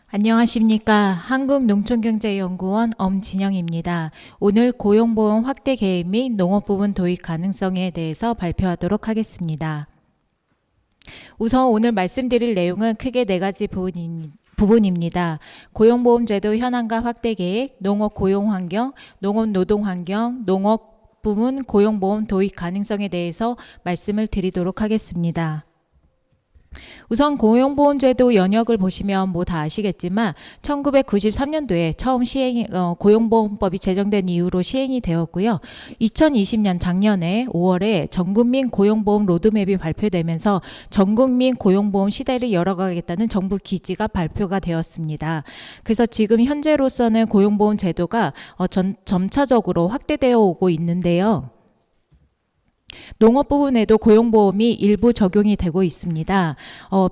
안녕하십니까. 한국농촌경제연구원 엄진영입니다. 오늘 고용보험 확대 계획 및 농업부문 도입 가능성에 대해서 발표하도록 하겠습니다. 우선 오늘 말씀드릴 내용은 크게 네 가지 부분입니다. 고용보험제도 현황과 확대 계획, 농업 고용환경, 농업 노동환경, 농업부문 고용보험 도입 가능성에 대해서 말씀을 드리도록 하겠습니다. 우선 고용보험제도 연역을 보시면 뭐 다 아시겠지만 1993년도에 처음 고용보험법이 제정된 이후로 시행이 되었고요. 2020년 작년에 5월에 전국민 고용보험 로드맵이 발표되면서 전국민 고용보험 시대를 열어가겠다는 정부 기지가 발표가 되었습니다. 그래서 지금 현재로서는 고용보험 제도가 점차적으로 확대되어 오고 있는데요. 농업 부분에도 고용보험이 일부 적용이 되고 있습니다.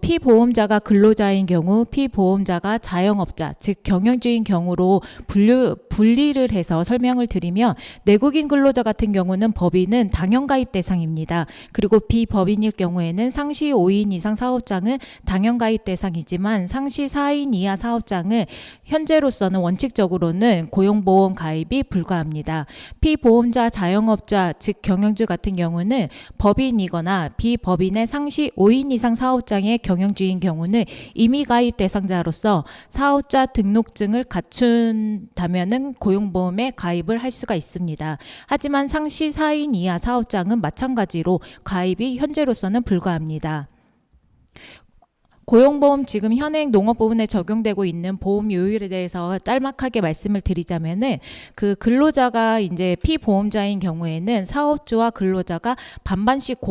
피보험자가 근로자인 경우 피보험자가 자영업자 즉 경영주인 경우로 분리를 해서 설명을 드리면 내국인 근로자 같은 경우는 법인은 당연가입 대상입니다. 그리고 비법인일 경우에는 상시 5인 이상 사업장은 당연가입 대상이지만 상시 4인 이하 사업장은 현재로서는 원칙적으로는 고용보험 가입이 불가합니다. 피보험자 자영업자 즉 경영주 같은 경우는 법인이거나 비법인의 상시 5인 이상 사업장의 경영주인 경우는 임의 가입 대상자로서 사업자 등록증을 갖춘다면은 고용보험에 가입을 할 수가 있습니다. 하지만 상시 4인 이하 사업장은 마찬가지로 가입이 현재로서는 불가합니다. 고용보험 지금 현행 농업 부분에 적용되고 있는 보험 요율에 대해서 짤막하게 말씀을 드리자면은 그 근로자가 이제 피보험자인 경우에는 사업주와 근로자가 반반씩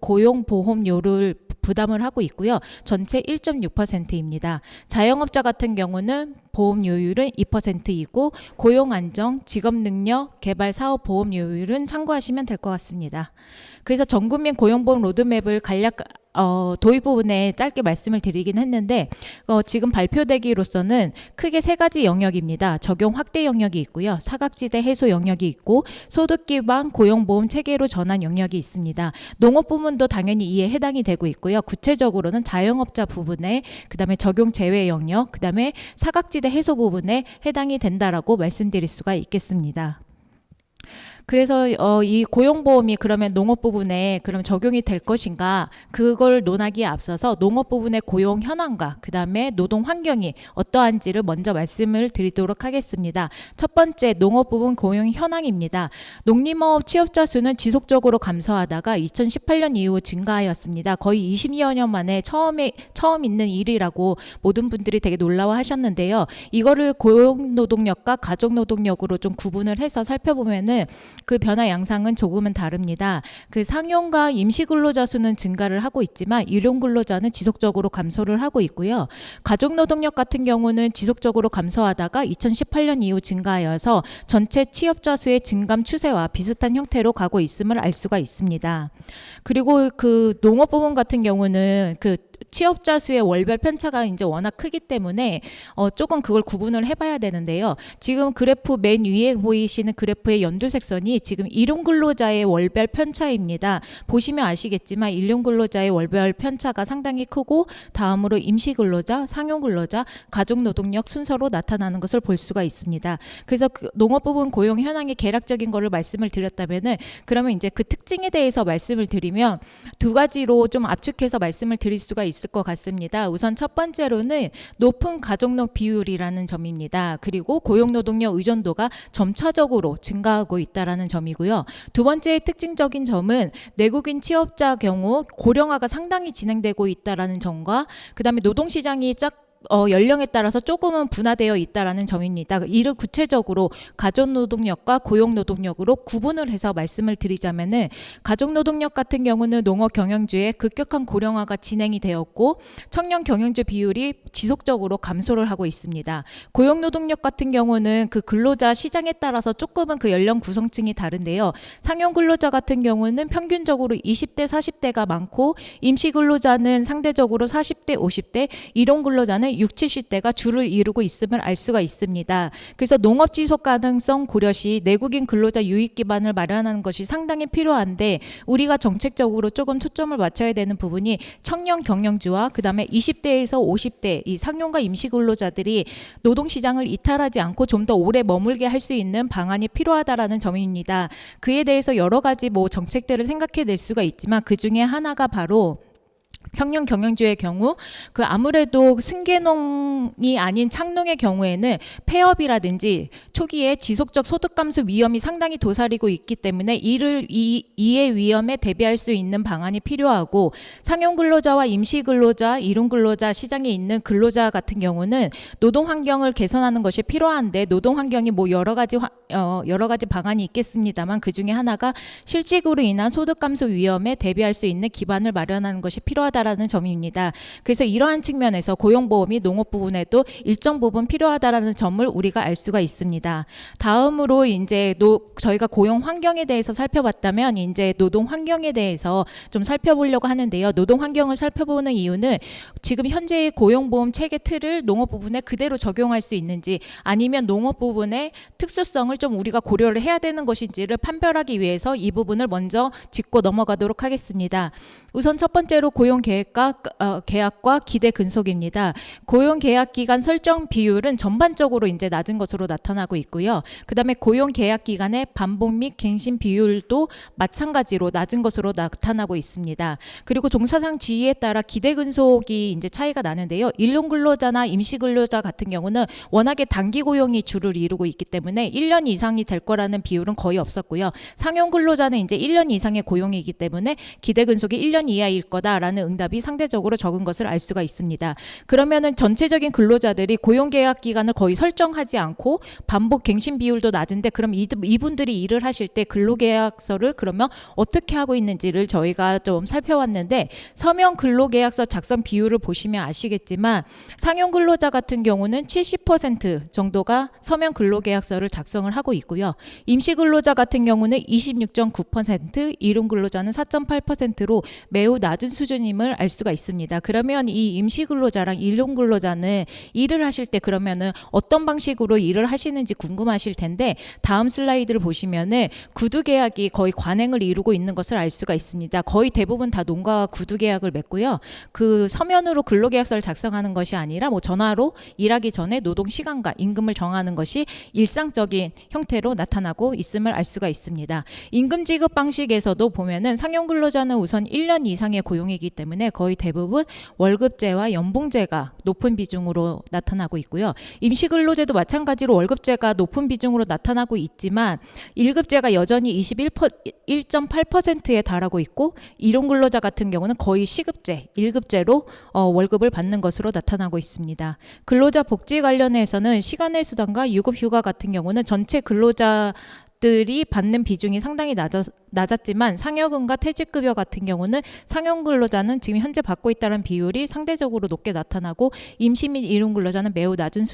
고용보험료를 부담을 하고 있고요. 전체 1.6%입니다. 자영업자 같은 경우는 보험료율은 2%이고 고용안정, 직업능력, 개발 사업 보험료율은 참고하시면 될 것 같습니다. 그래서 전국민 고용보험 로드맵을 간략 도입 부분에 짧게 말씀을 드리긴 했는데 지금 발표되기로서는 크게 세 가지 영역입니다. 적용 확대 영역이 있고요. 사각지대 해소 영역이 있고 소득 기반 고용보험 체계로 전환 영역이 있습니다. 농업 부문도 당연히 이에 해당이 되고 있고요. 구체적으로는 자영업자 부분에 그다음에 적용 제외 영역, 그다음에 사각지대 해소 부분에 해당이 된다라고 말씀드릴 수가 있겠습니다. 그래서 이 고용보험이 그러면 농업 부분에 그럼 적용이 될 것인가 그걸 논하기에 앞서서 농업 부분의 고용 현황과 그 다음에 노동 환경이 어떠한지를 먼저 말씀을 드리도록 하겠습니다. 첫 번째 농업 부분 고용 현황입니다. 농림업 취업자 수는 지속적으로 감소하다가 2018년 이후 증가하였습니다. 거의 20여 년 만에 처음 있는 일이라고 모든 분들이 되게 놀라워하셨는데요. 이거를 고용노동력과 가족노동력으로 좀 구분을 해서 살펴보면은 그 변화 양상은 조금은 다릅니다. 그 상용과 임시근로자 수는 증가를 하고 있지만 일용근로자는 지속적으로 감소를 하고 있고요. 가족노동력 같은 경우는 지속적으로 감소하다가 2018년 이후 증가하여서 전체 취업자 수의 증감 추세와 비슷한 형태로 가고 있음을 알 수가 있습니다. 그리고 그 농업 부분 같은 경우는 그 취업자 수의 월별 편차가 이제 워낙 크기 때문에 조금 그걸 구분을 해봐야 되는데요. 지금 그래프 맨 위에 보이시는 그래프의 연두색선이 지금 일용근로자의 월별 편차입니다. 보시면 아시겠지만 일용근로자의 월별 편차가 상당히 크고 다음으로 임시근로자, 상용근로자, 가족노동력 순서로 나타나는 것을 볼 수가 있습니다. 그래서 그 농업 부분 고용 현황의 개략적인 거를 말씀을 드렸다면은 그러면 이제 그 특징에 대해서 말씀을 드리면 두 가지로 좀 압축해서 말씀을 드릴 수가 있을 것 같습니다. 우선 첫 번째로는 높은 가족력 비율이라는 점입니다. 그리고 고용노동력 의존도가 점차적으로 증가하고 있다라는 점이고요. 두 번째 특징적인 점은 내국인 취업자 경우 고령화가 상당히 진행되고 있다라는 점과 그다음에 노동시장이 연령에 따라서 조금은 분화되어 있다라는 점입니다. 이를 구체적으로 가족노동력과 고용노동력으로 구분을 해서 말씀을 드리자면은 가족노동력 같은 경우는 농업 경영주의 급격한 고령화가 진행이 되었고 청년 경영주 비율이 지속적으로 감소를 하고 있습니다. 고용노동력 같은 경우는 그 근로자 시장에 따라서 조금은 그 연령 구성층이 다른데요. 상용 근로자 같은 경우는 평균적으로 20대, 40대가 많고 임시 근로자는 상대적으로 40대, 50대, 일용 근로자는 보면은 6, 70대가 주를 이루고 있음을 알 수가 있습니다. 그래서 농업 지속 가능성 고려 시 내국인 근로자 유입 기반을 마련하는 것이 상당히 필요한데 우리가 정책적으로 조금 초점을 맞춰야 되는 부분이 청년 경영주와 그다음에 20대에서 50대 이 상용과 임시 근로자들이 노동 시장을 이탈하지 않고 좀 더 오래 머물게 할 수 있는 방안이 필요하다라는 점입니다. 그에 대해서 여러 가지 뭐 정책들을 생각해 낼 수가 있지만 그 중에 하나가 바로 청년 경영주의 경우 그 아무래도 승계농이 아닌 창농의 경우에는 폐업이라든지 초기에 지속적 소득 감소 위험이 상당히 도사리고 있기 때문에 이의 위험에 대비할 수 있는 방안이 필요하고 상용 근로자와 임시 근로자, 이용 근로자 시장에 있는 근로자 같은 경우는 노동 환경을 개선하는 것이 필요한데 노동 환경이 뭐 여러 가지 방안이 있겠습니다만 그 중에 하나가 실직으로 인한 소득 감소 위험에 대비할 수 있는 기반을 마련하는 것이 필요하다라는 점입니다. 그래서 이러한 측면에서 고용보험이 농업 부분에도 일정 부분 필요하다라는 점을 우리가 알 수가 있습니다. 다음으로 이제 저희가 고용 환경에 대해서 살펴봤다면 이제 노동 환경에 대해서 좀 살펴보려고 하는데요. 노동 환경을 살펴보는 이유는 지금 현재의 고용보험 체계 틀을 농업 부분에 그대로 적용할 수 있는지 아니면 농업 부분의 특수성을 좀 우리가 고려를 해야 되는 것인지를 판별하기 위해서 이 부분을 먼저 짚고 넘어가도록 하겠습니다. 우선 첫 번째로 계약과 기대 근속입니다. 고용 계약 기간 설정 비율은 전반적으로 이제 낮은 것으로 나타나고 있고요. 그다음에 고용 계약 기간의 반복 및 갱신 비율도 마찬가지로 낮은 것으로 나타나고 있습니다. 그리고 종사상 지위에 따라 기대 근속이 이제 차이가 나는데요. 일용 근로자나 임시 근로자 같은 경우는 워낙에 단기 고용이 주를 이루고 있기 때문에 1년 이상이 될 거라는 비율은 거의 없었고요. 상용 근로자는 이제 1년 이상의 고용이기 때문에 기대 근속이 1년 이하일 거다라는 응답이 상대적으로 적은 것을 알 수가 있습니다. 그러면은 전체적인 근로자들이 고용 계약 기간을 거의 설정하지 않고 반복 갱신 비율도 낮은데 그럼 이분들이 일을 하실 때 근로계약서를 그러면 어떻게 하고 있는지를 저희가 좀 살펴봤는데 서명 근로계약서 작성 비율을 보시면 아시겠지만 상용 근로자 같은 경우는 70% 정도가 서명 근로계약서를 작성을 하고 있고요. 임시 근로자 같은 경우는 26.9%, 일용 근로자는 4.8%로 매우 낮은 수준임을 알 수가 있습니다. 그러면 이 임시 근로자랑 일용 근로자는 일을 하실 때 그러면은 어떤 방식으로 일을 하시는지 궁금하실 텐데 다음 슬라이드를 보시면은 구두 계약이 거의 관행을 이루고 있는 것을 알 수가 있습니다. 거의 대부분 다 농가와 구두 계약을 맺고요. 그 서면으로 근로계약서를 작성하는 것이 아니라 뭐 전화로 일하기 전에 노동 시간과 임금을 정하는 것이 일상적인 형태로 나타나고 있음을 알 수가 있습니다. 임금 지급 방식에서도 보면은 상용 근로자는 우선 1년 이상의 고용이기 때문에 거의 대부분 월급제와 연봉제가 높은 비중으로 나타나고 있고요. 임시 근로제도 마찬가지로 월급제가 높은 비중으로 나타나고 있지만 1급제가 여전히 21.8%에 달하고 있고 일용 근로자 같은 경우는 거의 시급제, 1급제로 월급을 받는 것으로 나타나고 있습니다. 근로자 복지 관련해서는 시간의 수당과 유급휴가 같은 경우는 전체 근로자들이 받는 비중이 상당히 낮았지만 상여금과 퇴직급여 같은 경우는 상용 근로자는 지금 현재 받고 있다는 비율이 상대적으로 높게 나타나고 임시 및 일용 근로자는 매우 낮은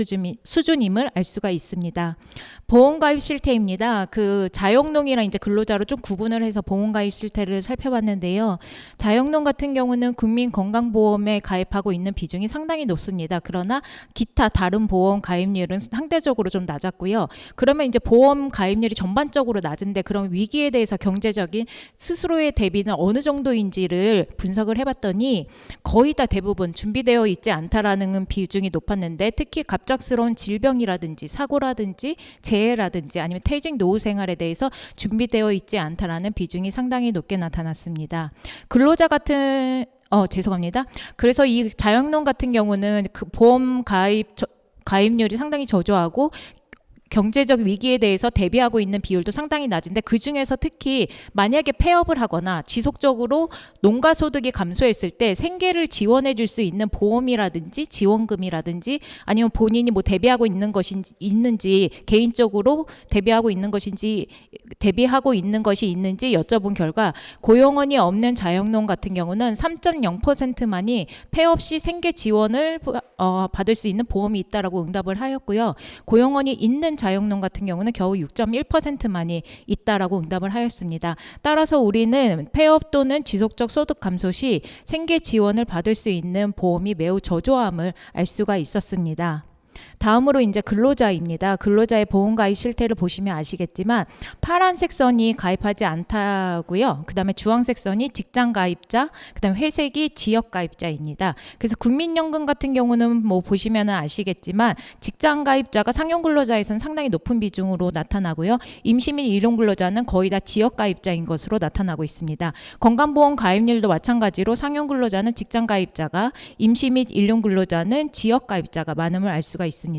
수준임을 알 수가 있습니다. 보험가입 실태입니다. 그 자영농이랑 이제 근로자로 좀 구분을 해서 보험가입 실태를 살펴봤는데요. 자영농 같은 경우는 국민건강보험에 가입하고 있는 비중이 상당히 높습니다. 그러나 기타 다른 보험 가입률은 상대적으로 좀 낮았고요. 그러면 이제 보험 가입률이 전반적으로 낮은데 그럼 위기에 대해서 경제적인 스스로의 대비는 어느 정도인지를 분석을 해봤더니 거의 다 대부분 준비되어 있지 않다라는 비중이 높았는데 특히 갑작스러운 질병이라든지 사고라든지 재해라든지 아니면 퇴직 노후 생활에 대해서 준비되어 있지 않다라는 비중이 상당히 높게 나타났습니다. 근로자 같은 죄송합니다. 그래서 이 자영농 같은 경우는 그 보험 가입률이 상당히 저조하고 경제적 위기에 대해서 대비하고 있는 비율도 상당히 낮은데 그중에서 특히 만약에 폐업을 하거나 지속적으로 농가 소득이 감소했을 때 생계를 지원해 줄 수 있는 보험이라든지 지원금이라든지 아니면 본인이 뭐 대비하고 있는 있는지 개인적으로 대비하고 있는 것이 있는지 여쭤본 결과 고용원이 없는 자영농 같은 경우는 3.0%만이 폐업 시 생계 지원을 받을 수 있는 보험이 있다라고 응답을 하였고요. 고용원이 있는 자영농 같은 경우는 겨우 6.1%만이 있다라고 응답을 하였습니다. 따라서 우리는 폐업 또는 지속적 소득 감소 시 생계 지원을 받을 수 있는 보험이 매우 저조함을 알 수가 있었습니다. 다음으로 이제 근로자입니다. 근로자의 보험 가입 실태를 보시면 아시겠지만 파란색 선이 가입하지 않다고요. 그다음에 주황색 선이 직장 가입자, 그다음에 회색이 지역 가입자입니다. 그래서 국민연금 같은 경우는 뭐 보시면 아시겠지만 직장 가입자가 상용 근로자에서는 상당히 높은 비중으로 나타나고요. 임시 및 일용 근로자는 거의 다 지역 가입자인 것으로 나타나고 있습니다. 건강보험 가입률도 마찬가지로 상용 근로자는 직장 가입자가, 임시 및 일용 근로자는 지역 가입자가 많음을 알 수가 있습니다.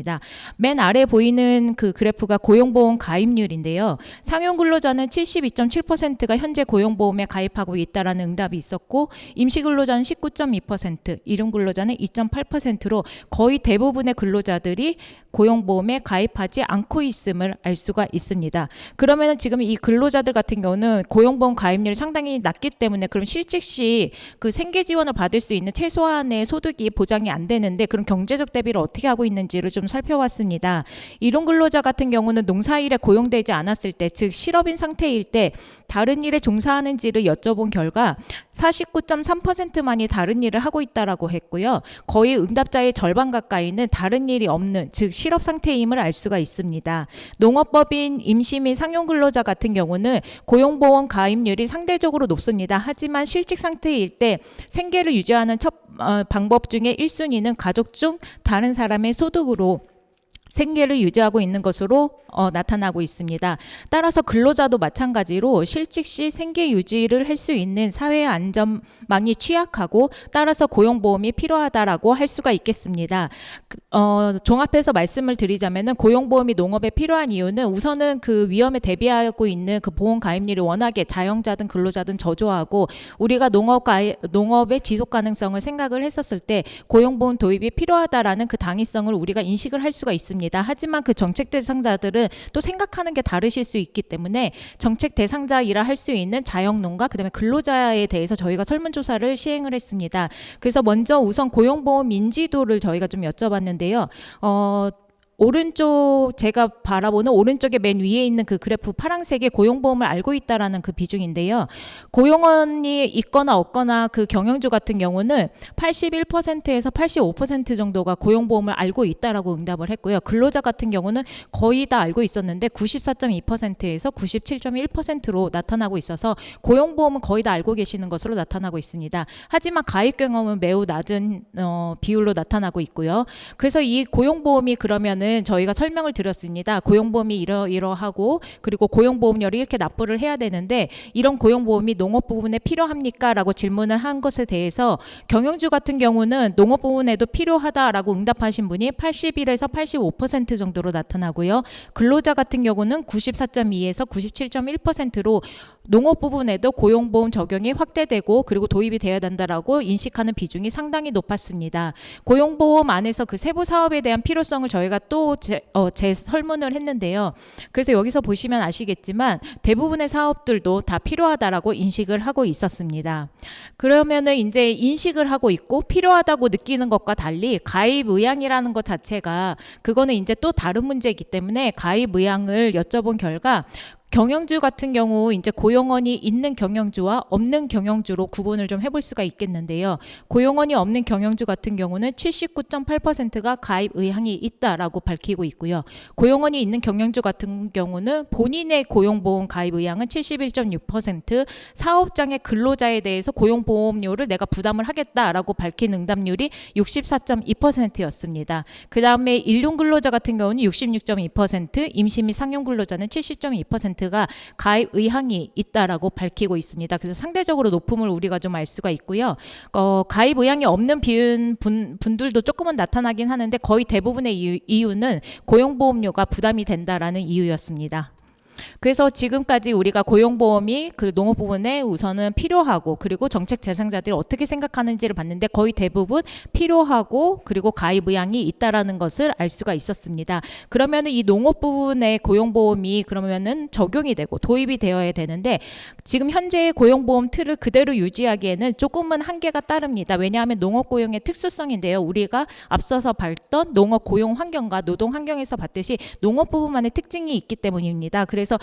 맨 아래 보이는 그 그래프가 고용보험 가입률인데요. 상용 근로자는 72.7%가 현재 고용보험에 가입하고 있다라는 응답이 있었고, 임시 근로자는 19.2%, 일용 근로자는 2.8%로 거의 대부분의 근로자들이 고용보험에 가입하지 않고 있음을 알 수가 있습니다. 그러면 지금 이 근로자들 같은 경우는 고용보험 가입률이 상당히 낮기 때문에 그럼 실직 시 그 생계 지원을 받을 수 있는 최소한의 소득이 보장이 안 되는데, 그럼 경제적 대비를 어떻게 하고 있는지를 좀 살펴봤습니다. 일용 근로자 같은 경우는 농사일에 고용되지 않았을 때, 즉 실업인 상태일 때 다른 일에 종사하는지를 여쭤본 결과 49.3%만이 다른 일을 하고 있다라고 했고요. 거의 응답자의 절반 가까이는 다른 일이 없는, 즉 실업 상태임을 알 수가 있습니다. 농업법인 임시 및 상용 근로자 같은 경우는 고용보험 가입률이 상대적으로 높습니다. 하지만 실직 상태일 때 생계를 유지하는 방법 중에 1순위는 가족 중 다른 사람의 소득으로 생계를 유지하고 있는 것으로 나타나고 있습니다. 따라서 근로자도 마찬가지로 실직 시 생계 유지를 할 수 있는 사회 안전망이 취약하고, 따라서 고용보험이 필요하다라고 할 수가 있겠습니다. 종합해서 말씀을 드리자면은 고용보험이 농업에 필요한 이유는 우선은 그 위험에 대비하고 있는 그 보험 가입률이 워낙에 자영자든 근로자든 저조하고, 우리가 농업의 지속 가능성을 생각을 했었을 때 고용보험 도입이 필요하다라는 그 당위성을 우리가 인식을 할 수가 있습니다. 하지만 그 정책 대상자들은 또 생각하는 게 다르실 수 있기 때문에 정책 대상자이라 할 수 있는 자영농가, 그다음에 근로자에 대해서 저희가 설문조사를 시행을 했습니다. 그래서 먼저 우선 고용보험 인지도를 저희가 좀 여쭤봤는데요. 오른쪽, 제가 바라보는 오른쪽에 맨 위에 있는 그 그래프 파란색의 고용보험을 알고 있다라는 그 비중인데요. 고용원이 있거나 없거나 그 경영주 같은 경우는 81%에서 85% 정도가 고용보험을 알고 있다라고 응답을 했고요. 근로자 같은 경우는 거의 다 알고 있었는데 94.2%에서 97.1%로 나타나고 있어서 고용보험은 거의 다 알고 계시는 것으로 나타나고 있습니다. 하지만 가입 경험은 매우 낮은 비율로 나타나고 있고요. 그래서 이 고용보험이 그러면은 저희가 설명을 드렸습니다. 고용보험이 이러하고, 그리고 고용보험료를 이렇게 납부를 해야 되는데 이런 고용보험이 농업 부분에 필요합니까? 라고 질문을 한 것에 대해서 경영주 같은 경우는 농업 부분에도 필요하다라고 응답하신 분이 81에서 85% 정도로 나타나고요. 근로자 같은 경우는 94.2에서 97.1%로 농업 부분에도 고용보험 적용이 확대되고 그리고 도입이 되어야 된다라고 인식하는 비중이 상당히 높았습니다. 고용보험 안에서 그 세부 사업에 대한 필요성을 저희가 또 제 설문을 했는데요. 그래서 여기서 보시면 아시겠지만 대부분의 사업들도 다 필요하다라고 인식을 하고 있었습니다. 그러면은 이제 인식을 하고 있고 필요하다고 느끼는 것과 달리 가입 의향이라는 것 자체가, 그거는 이제 또 다른 문제이기 때문에 가입 의향을 여쭤본 결과 경영주 같은 경우 이제 고용원이 있는 경영주와 없는 경영주로 구분을 좀 해볼 수가 있겠는데요. 고용원이 없는 경영주 같은 경우는 79.8%가 가입 의향이 있다라고 밝히고 있고요. 고용원이 있는 경영주 같은 경우는 본인의 고용보험 가입 의향은 71.6%, 사업장의 근로자에 대해서 고용보험료를 내가 부담을 하겠다라고 밝힌 응답률이 64.2%였습니다. 그 다음에 일용 근로자 같은 경우는 66.2%, 임시 및 상용 근로자는 70.2%가 가입 의향이 있다라고 밝히고 있습니다. 그래서 상대적으로 높음을 우리가 좀 알 수가 있고요. 가입 의향이 없는 분들도 조금은 나타나긴 하는데 거의 대부분의 이유는 고용보험료가 부담이 된다라는 이유였습니다. 그래서 지금까지 우리가 고용보험이 그 농업 부분에 우선은 필요하고 그리고 정책 대상자들이 어떻게 생각하는지를 봤는데 거의 대부분 필요하고 그리고 가입 의향이 있다라는 것을 알 수가 있었습니다. 그러면은 이 농업 부분의 고용보험이 그러면은 적용이 되고 도입이 되어야 되는데 지금 현재의 고용보험 틀을 그대로 유지하기에는 조금은 한계가 따릅니다. 왜냐하면 농업 고용의 특수성인데요. 우리가 앞서서 봤던 농업 고용 환경과 노동 환경에서 봤듯이 농업 부분만의 특징이 있기 때문입니다. 그래서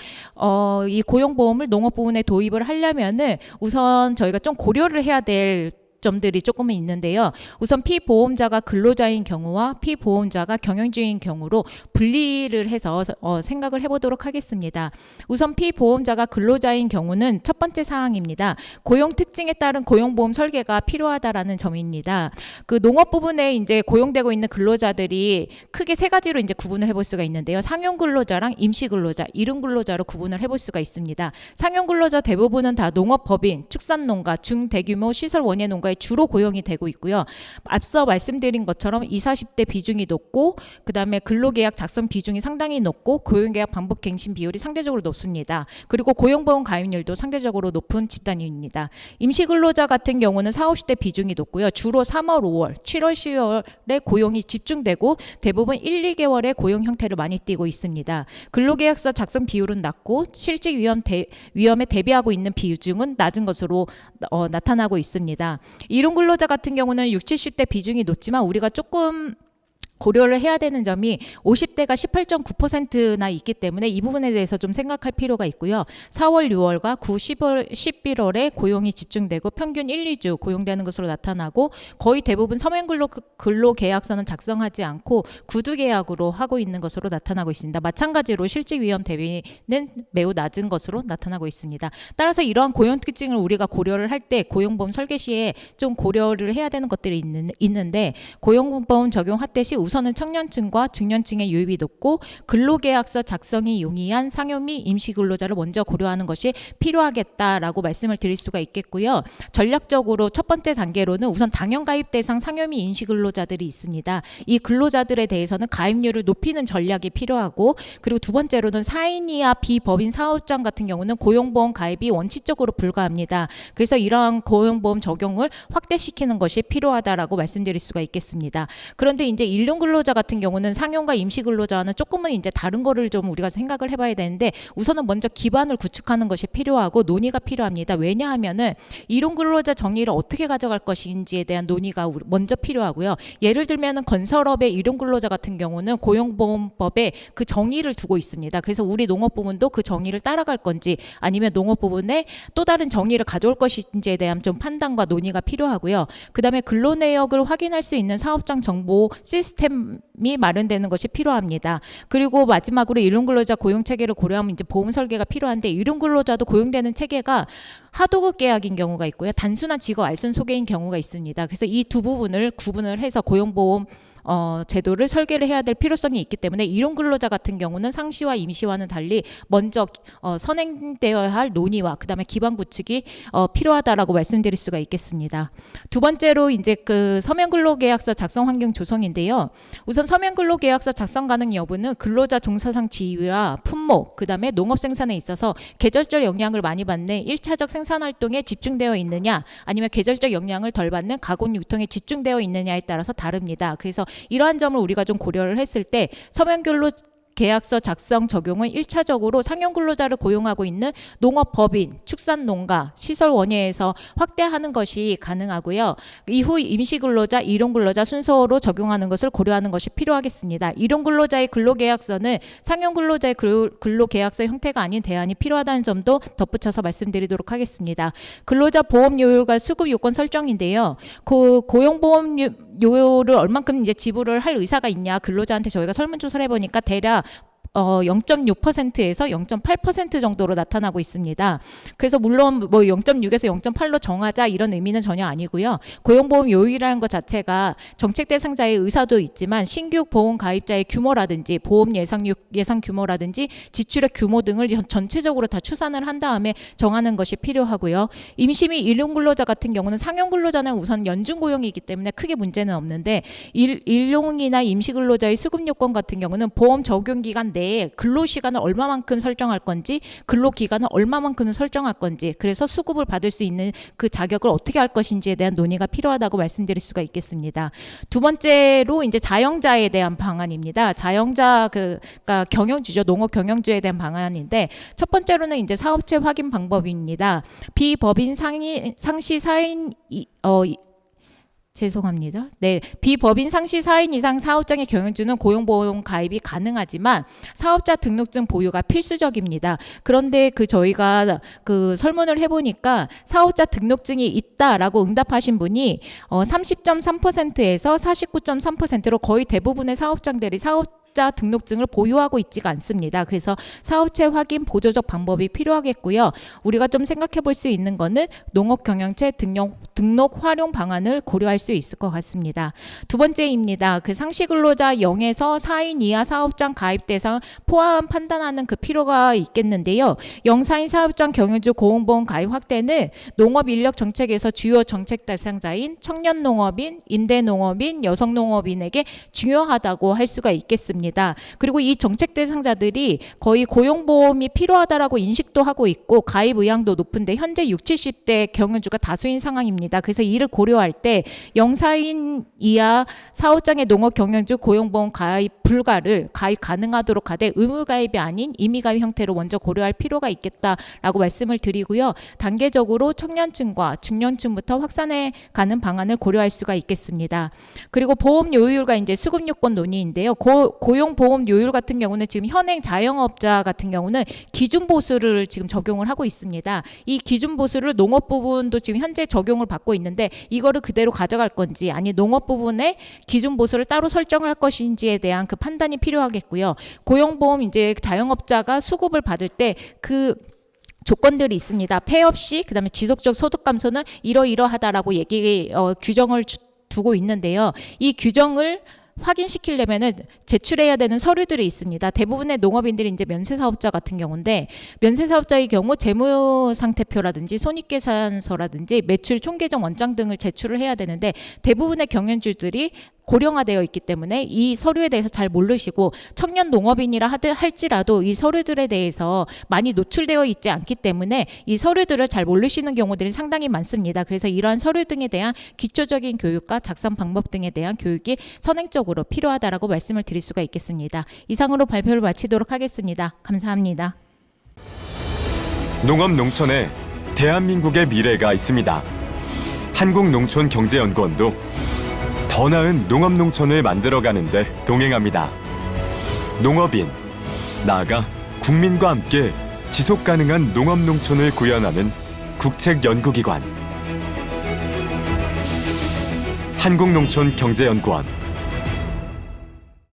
이 고용보험을 농업 부분에 도입을 하려면은 우선 저희가 좀 고려를 해야 될 점들이 조금은 있는데요. 우선 피보험자가 근로자인 경우와 피보험자가 경영주인 경우로 분리를 해서 생각을 해보도록 하겠습니다. 우선 피보험자가 근로자인 경우는 첫 번째 사항입니다. 고용 특징에 따른 고용보험 설계가 필요하다라는 점입니다. 그 농업 부분에 이제 고용되고 있는 근로자들이 크게 세 가지로 이제 구분을 해볼 수가 있는데요. 상용 근로자랑 임시 근로자, 이륜 근로자로 구분을 해볼 수가 있습니다. 상용 근로자 대부분은 다 농업법인, 축산농가, 중대규모 시설 원예 농가 주로 고용이 되고 있고요. 앞서 말씀드린 것처럼 20, 40대 비중이 높고 그다음에 근로계약 작성 비중이 상당히 높고 고용계약 반복 갱신 비율이 상대적으로 높습니다. 그리고 고용보험 가입률도 상대적으로 높은 집단입니다. 임시근로자 같은 경우는 40, 50대 비중이 높고요. 주로 3월, 5월, 7월, 10월에 고용이 집중되고 대부분 1, 2개월의 고용 형태를 많이 띠고 있습니다. 근로계약서 작성 비율은 낮고 실직 위험에 대비하고 있는 비중은 낮은 것으로 나타나고 있습니다. 이륜 근로자 같은 경우는 60, 70대 비중이 높지만 우리가 조금 고려를 해야 되는 점이 50대가 18.9%나 있기 때문에 이 부분에 대해서 좀 생각할 필요가 있고요. 4월, 6월과 9, 10월, 11월에 고용이 집중되고 평균 1, 2주 고용되는 것으로 나타나고 거의 대부분 서면 근로 계약서는 작성하지 않고 구두 계약으로 하고 있는 것으로 나타나고 있습니다. 마찬가지로 실직 위험 대비는 매우 낮은 것으로 나타나고 있습니다. 따라서 이러한 고용 특징을 우리가 고려를 할 때 고용보험 설계 시에 좀 고려를 해야 되는 것들이 있는데 고용보험 적용 확대 시 우선은 청년층과 중년층의 유입이 높고 근로계약서 작성이 용이한 상용 및 임시근로자를 먼저 고려하는 것이 필요하겠다라고 말씀을 드릴 수가 있겠고요. 전략적으로 첫 번째 단계로는 우선 당연 가입 대상 상용 및 임시근로자들이 있습니다. 이 근로자들에 대해서는 가입률을 높이는 전략이 필요하고 그리고 두 번째로는 4인 이하 비법인 사업장 같은 경우는 고용보험 가입이 원칙적으로 불가합니다. 그래서 이러한 고용보험 적용을 확대시키는 것이 필요하다라고 말씀드릴 수가 있겠습니다. 그런데 이제 일용 근로자 같은 경우는 상용과 임시 근로자와는 조금은 이제 다른 거를 좀 우리가 생각을 해봐야 되는데 우선은 먼저 기반을 구축하는 것이 필요하고 논의가 필요합니다. 왜냐하면은 일용 근로자 정의를 어떻게 가져갈 것인지에 대한 논의가 먼저 필요하고요. 예를 들면은 건설업의 일용 근로자 같은 경우는 고용보험법에 그 정의를 두고 있습니다. 그래서 우리 농업 부분도 그 정의를 따라갈 건지 아니면 농업 부분에 또 다른 정의를 가져올 것인지에 대한 좀 판단과 논의가 필요하고요. 그 다음에 근로 내역을 확인할 수 있는 사업장 정보 시스템이 마련되는 것이 필요합니다. 그리고 마지막으로 일용 근로자 고용 체계를 고려하면 이제 보험 설계가 필요한데 일용 근로자도 고용되는 체계가 하도급 계약인 경우가 있고요. 단순한 직업 알선 소개인 경우가 있습니다. 그래서 이 두 부분을 구분을 해서 고용보험 제도를 설계를 해야 될 필요성이 있기 때문에 일용 근로자 같은 경우는 상시와 임시와는 달리 먼저 선행되어야 할 논의와 그다음에 기반 구축이 필요하다라고 말씀드릴 수가 있겠습니다. 두 번째로 이제 그 서면 근로계약서 작성 환경 조성인데요. 우선 서면 근로계약서 작성 가능 여부는 근로자 종사상 지위와 품목, 그다음에 농업 생산에 있어서 계절적 영향을 많이 받는 1차적 생산 활동에 집중되어 있느냐, 아니면 계절적 영향을 덜 받는 가공 유통에 집중되어 있느냐에 따라서 다릅니다. 그래서 이러한 점을 우리가 좀 고려를 했을 때 서면 근로 계약서 작성 적용은 1차적으로 상용 근로자를 고용하고 있는 농업법인, 축산농가, 시설 원예에서 확대하는 것이 가능하고요. 이후 임시 근로자, 일용 근로자 순서로 적용하는 것을 고려하는 것이 필요하겠습니다. 일용 근로자의 근로계약서는 상용 근로자의 근로계약서 형태가 아닌 대안이 필요하다는 점도 덧붙여서 말씀드리도록 하겠습니다. 근로자 보험 요율과 수급 요건 설정인데요. 그 고용보험 요율을 얼만큼 이제 지불을 할 의사가 있냐 근로자한테 저희가 설문조사를 해보니까 대략 0.6%에서 0.8% 정도로 나타나고 있습니다. 그래서 물론 뭐 0.6에서 0.8로 정하자 이런 의미는 전혀 아니고요. 고용보험 요율이라는 것 자체가 정책 대상자의 의사도 있지만 신규 보험 가입자의 규모라든지 보험 예상 규모라든지 지출의 규모 등을 전체적으로 다 추산을 한 다음에 정하는 것이 필요하고요. 임시 및 일용 근로자 같은 경우는 상용 근로자는 우선 연중 고용이기 때문에 크게 문제는 없는데 일용이나 임시 근로자의 수급 요건 같은 경우는 보험 적용 기간 내에 때에 근로 시간을 얼마만큼 설정할 건지, 근로 기간을 얼마만큼 설정할 건지, 그래서 수급을 받을 수 있는 그 자격을 어떻게 할 것인지에 대한 논의가 필요하다고 말씀드릴 수가 있겠습니다. 두 번째로 이제 자영자에 대한 방안입니다. 자영자 그러니까 경영주죠. 농업 경영주에 대한 방안인데, 첫 번째로는 이제 사업체 확인 방법입니다. 비법인 상시 사인 죄송합니다. 네, 비법인 상시 4인 이상 사업장의 경영주는 고용보험 가입이 가능하지만 사업자 등록증 보유가 필수적입니다. 그런데 저희가 설문을 해보니까 사업자 등록증이 있다라고 응답하신 분이 30.3%에서 49.3%로 거의 대부분의 사업장들이 사업자 등록증을 보유하고 있지가 않습니다. 그래서 사업체 확인 보조적 방법이 필요하겠고요. 우리가 좀 생각해 볼 수 있는 거는 농업경영체 등록 활용 방안을 고려할 수 있을 것 같습니다. 두 번째입니다. 상시근로자 0에서 4인 이하 사업장 가입 대상 포함 판단하는 필요가 있겠는데요. 0, 4인 사업장 경영주 고용보험 가입 확대는 농업인력정책에서 주요 정책 대상자인 청년농업인, 임대농업인, 여성농업인에게 중요하다고 할 수가 있겠습니다. 그리고 이 정책 대상자들이 거의 고용보험이 필요하다라고 인식도 하고 있고 가입 의향도 높은데 현재 60, 70대 경영주가 다수인 상황입니다. 그래서 이를 고려할 때 0, 4인 이하 사업장의 농업 경영주 고용보험 가입 불가를 가입 가능하도록 하되 의무 가입이 아닌 임의 가입 형태로 먼저 고려할 필요가 있겠다라고 말씀을 드리고요. 단계적으로 청년층과 중년층부터 확산해 가는 방안을 고려할 수가 있겠습니다. 그리고 보험 요율과 이제 수급 요건 논의인데요. 고용보험 요율 같은 경우는 지금 현행 자영업자 같은 경우는 기준 보수를 지금 적용을 하고 있습니다. 이 기준 보수를 농업 부분도 지금 현재 적용을 받고 있는데 이거를 그대로 가져갈 건지 아니 농업 부분에 기준 보수를 따로 설정할 것인지에 대한 판단이 필요하겠고요. 고용보험 이제 자영업자가 수급을 받을 때 조건들이 있습니다. 폐업 시 그다음에 지속적 소득 감소는 이러이러하다라고 규정을 두고 있는데요. 이 규정을 확인시키려면은 제출해야 되는 서류들이 있습니다. 대부분의 농업인들이 이제 면세사업자 같은 경우인데 면세사업자의 경우 재무상태표라든지 손익계산서라든지 매출 총계정 원장 등을 제출을 해야 되는데 대부분의 경영주들이 고령화되어 있기 때문에 이 서류에 대해서 잘 모르시고 청년 농업인이라 할지라도 이 서류들에 대해서 많이 노출되어 있지 않기 때문에 이 서류들을 잘 모르시는 경우들이 상당히 많습니다. 그래서 이러한 서류 등에 대한 기초적인 교육과 작성 방법 등에 대한 교육이 선행적으로 필요하다라고 말씀을 드릴 수가 있겠습니다. 이상으로 발표를 마치도록 하겠습니다. 감사합니다. 농업 농촌에 대한민국의 미래가 있습니다. 한국농촌경제연구원도 더 나은 농업농촌을 만들어가는데 동행합니다. 농업인, 나아가 국민과 함께 지속가능한 농업농촌을 구현하는 국책연구기관 한국농촌경제연구원